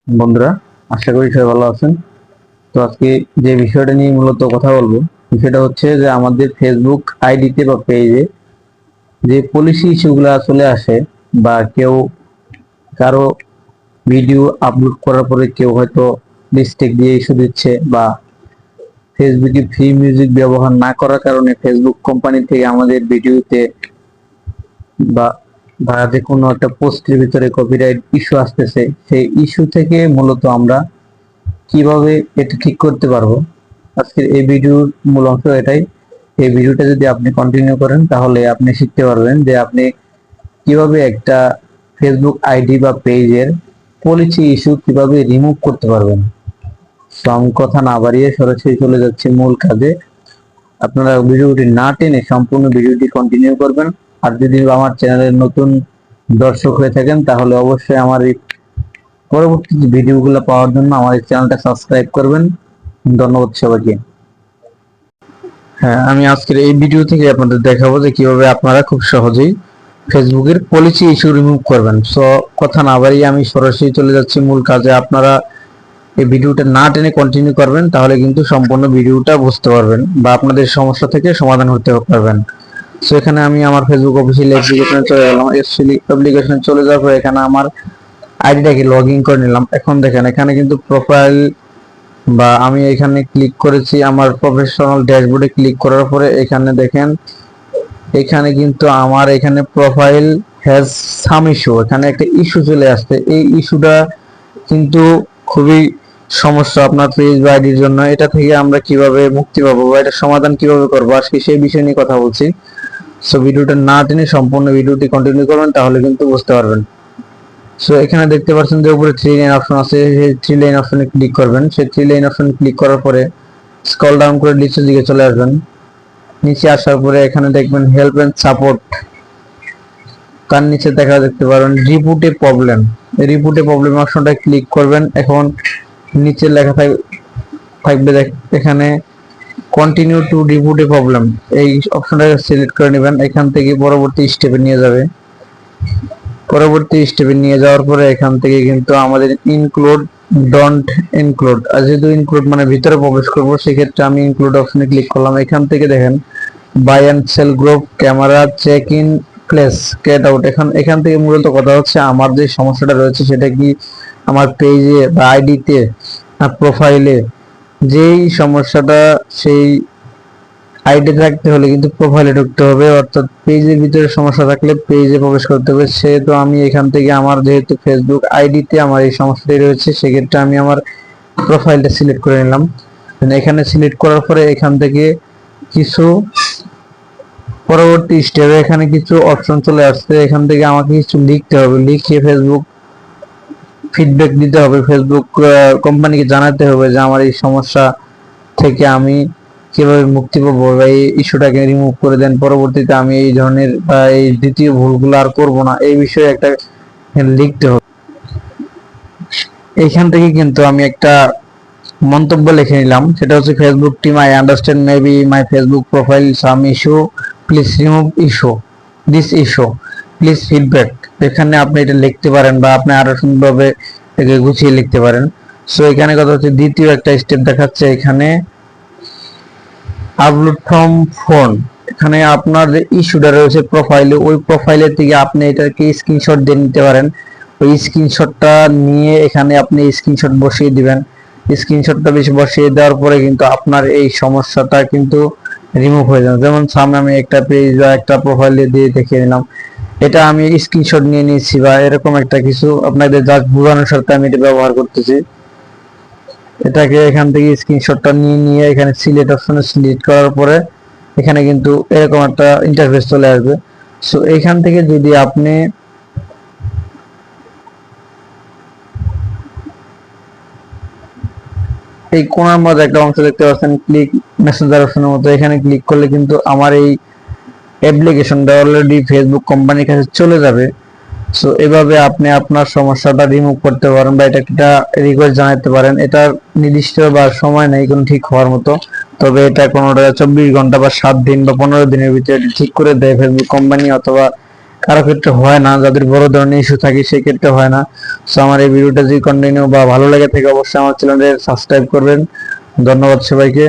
বন্ধুরা, আশা করি সবাই ভালো আছেন। তো আজকে যে বিষয়টা নিয়ে মূলত কথা বলবো, বিষয়টা হচ্ছে যে আমাদের ফেসবুক আইডিতে বা পেজে যে পলিসি ইস্যুগুলো চলে আসে, বা কেউ কারো ভিডিও আপলোড করার পরে কেউ হয়তো মিস্টেক দিয়ে ইস্যু দিচ্ছে, বা ফেসবুকে ফ্রি মিউজিক ব্যবহার না করার কারণে ফেসবুক কোম্পানি থেকে আমাদের ভিডিওতে বা বা যে কোনো একটা পোস্টের ভিতরে কপিরাইট ইস্যু আসতেছে, সেই ইস্যু থেকে মূলত আমরা কিভাবে এটা ঠিক করতে পারবো, আজকের এই ভিডিওর মূল অংশ এটাই। এই ভিডিওটা যদি আপনি কন্টিনিউ করেন তাহলে আপনি শিখতে পারবেন যে আপনি কিভাবে একটা ফেসবুক আইডি বা পেজের পলিসি ইস্যু কিভাবে রিমুভ করতে পারবেন। তো আমি কথা না বাড়িয়ে সরাসরি চলে যাচ্ছি মূল কাজে। আপনারা ভিডিওটি না টেনে সম্পূর্ণ ভিডিওটি কন্টিনিউ করবেন। আর যদি আমার চ্যানেলের নতুন দর্শক হয়ে থাকেন তাহলে অবশ্যই আমার এই পরবর্তী ভিডিওগুলো পাওয়ার জন্য আমার এই চ্যানেলটা সাবস্ক্রাইব করবেন। ধন্যবাদ সবাইকে। হ্যাঁ, আমি আজকের এই ভিডিও থেকে আপনাদের দেখাবো যে কিভাবে আপনারা খুব সহজেই ফেসবুকের পলিসি ইস্যু রিমুভ করবেন। সো কথা না বাড়িয়ে আমি সরাসরি চলে যাচ্ছি মূল কাজে। আপনারা এই ভিডিওটা না টেনে কন্টিনিউ করবেন, তাহলে কিন্তু সম্পূর্ণ ভিডিওটা বুঝতে পারবেন বা আপনাদের সমস্যা থেকে সমাধান হতে পারবেন। সো এখানে আমি আমার ফেসবুক অফিসিয়াল অ্যাপ্লিকেশনে চলে গেলাম। অ্যাপ্লিকেশনে চলে যাওয়ার পর এখানে আমার আইডিটাকে লগ ইন করে নিলাম। এখন দেখেন এখানে কিন্তু প্রোফাইল, বা আমি এখানে ক্লিক করেছি আমার প্রফেশনাল ড্যাশবোর্ডে ক্লিক করার পরে এখানে দেখেন, এখানে কিন্তু আমার এখানে প্রোফাইল হ্যাজ সাম ইস্যু, এখানে একটা ইস্যু চলে আসছে। এই ইস্যুটা কিন্তু খুবই সমস্যা আপনার পেজ বা আইডির জন্য। এটা থেকে আমরা কিভাবে মুক্তি পাবো বা এটা সমাধান কিভাবে করবো, আজকে সেই বিষয় নিয়ে কথা বলছি। সো ভিডিওটা না টেনে সম্পূর্ণ ভিডিওটি কন্টিনিউ করবেন, তাহলে কিন্তু বুঝতে পারবেন। সো এখানে দেখতে পাচ্ছেন যে উপরে থ্রি লাইন অপশন আছে, সেই থ্রি লাইন অপশনে ক্লিক করবেন। সেই থ্রি লাইন অপশনে ক্লিক করার পরে স্ক্রল ডাউন করে নিচের দিকে চলে আসবেন। নিচে আসার পরে এখানে দেখবেন হেল্প এন্ড সাপোর্ট, তার নিচে দেখতে পারেন রিপোর্টে প্রবলেম। রিপোর্টে প্রবলেম অপশনটা ক্লিক করবেন। এখন নিচে লেখা থাকবে এখানে কন্টিনিউ টু রিপোর্টে প্রবলেম, এই অপশনটা সিলেক্ট করে নেবেন। এখান থেকে পরবর্তী স্টেপে নিয়ে যাবে। পরবর্তী স্টেপে নিয়ে যাওয়ার পরে এখান থেকে কিন্তু আমাদের ইনক্লুড ডোন্ট ইনক্লুড, আর যেহেতু ইনক্লুড মানে ভিতরে প্রবেশ করবো, সেক্ষেত্রে আমি ইনক্লুড অপশনে ক্লিক করলাম। এখান থেকে দেখেন buy and sell group, camera, check in, place, get out. এখান থেকে মূলত কথা হচ্ছে আমার যে সমস্যাটা রয়েছে সেটা কি আমার পেজে বা আইডিতে প্রোফাইলে যেই সমস্যাটা, সেই আইডি রাখতে হলে কিন্তু প্রোফাইলে ঢুকতে হবে, অর্থাৎ পেজের ভিতরে সমস্যা থাকলে পেজে প্রবেশ করতে হবে। সেহেতু আমি এখান থেকে আমার যেহেতু ফেসবুক আইডিতে আমার এই সমস্যাটি রয়েছে, সেক্ষেত্রে আমি আমার প্রোফাইলটা সিলেক্ট করে নিলাম। এখানে সিলেক্ট করার পরে এখান থেকে কিছু পরবর্তী স্টেপে এখানে কিছু অপশন চলে আসছে। এখান থেকে আমাকে কিছু লিখতে হবে, লিখে ফেসবুক ফিডব্যাক দিতে হবে, ফেসবুক কোম্পানিকে জানাতে হবে যে আমার এই সমস্যা থেকে আমি কিভাবে মুক্তি পাবো, বা এই ইস্যুটাকে রিমুভ করে দেন। পরবর্তীতে আমি এই ধরনের বা এই দ্বিতীয় ভুলগুলো আর করব না, এই বিষয়ে একটা লিখতে হবে। এইখান থেকে কিন্তু আমি একটা মন্তব্য লিখে নিলাম, সেটা হচ্ছে Facebook team, I understand maybe my Facebook profile some issue, please remove issue this issue, please feedback. এখানে আপনি এটা লিখতে পারেন বা আপনি আরো সুন্দরভাবে একে গুছিয়ে লিখতে পারেন। সো এখানে কথা হচ্ছে দ্বিতীয় একটা স্টেপ দেখাচ্ছে, এখানে আপলোড ফ্রম ফোন। এখানে আপনার যে ইস্যুটা রয়েছে প্রোফাইলে, ওই প্রোফাইলের থেকে আপনি এটাকে স্ক্রিনশট দিয়ে নিতে পারেন। ওই স্ক্রিনশটটা নিয়ে এখানে আপনি স্ক্রিনশট বসিয়ে দিবেন। স্ক্রিনশটটা বেশি বসিয়ে দেওয়ার পরে কিন্তু আপনার এই সমস্যাটা কিন্তু রিমুভ হয়ে যাবে। যেমন সামনে আমি একটা পেজ বা একটা প্রোফাইলে দিয়ে দেখিয়ে নিলাম, এটা আমি স্ক্রিনশট নিয়ে নিয়েছি, বা এরকম একটা কিছু আপনাদের জাস্ট বোঝানোর সাথে আমি এটা ব্যবহার করতেছি। এটাকে এখান থেকে স্ক্রিনশটটা নিয়ে এখানে সিলেক্ট অপশনে সিলেক্ট করার পরে এখানে কিন্তু এরকম একটা ইন্টারফেস চলে আসবে। সো এখান থেকে যদি আপনি এই কোণার মধ্যে একটা অংশ দেখতে পাচ্ছেন ক্লিক মেসেঞ্জার অপশনের মতো, এখানে ক্লিক করলে কিন্তু আমার এই অ্যাপ্লিকেশনটা অলরেডি ফেসবুক কোম্পানির কাছে চলে যাবে। সো এভাবে আপনি আপনার সমস্যাটা রিমুভ করতে পারেন, বা এটা একটা রিকোয়েস্ট জানাতে পারেন। এটা নির্দিষ্ট বা সময় নেই কোনো ঠিক হওয়ার মতো, তবে এটা কোনোটা 24 ঘন্টা বা 7 দিন বা 15 দিনের ভিতরে ঠিক করে দেয় ফেসবুক কোম্পানি, অথবা কারো ক্ষেত্রে হয় না, যাদের বড় ধরনের ইস্যু থাকে সেই ক্ষেত্রে হয় না। সো আমার এই ভিডিওটা যদি কন্টিনিউ বা ভালো লাগে থাকে অবশ্যই আমার চ্যানেলটা সাবস্ক্রাইব করবেন। ধন্যবাদ সবাইকে।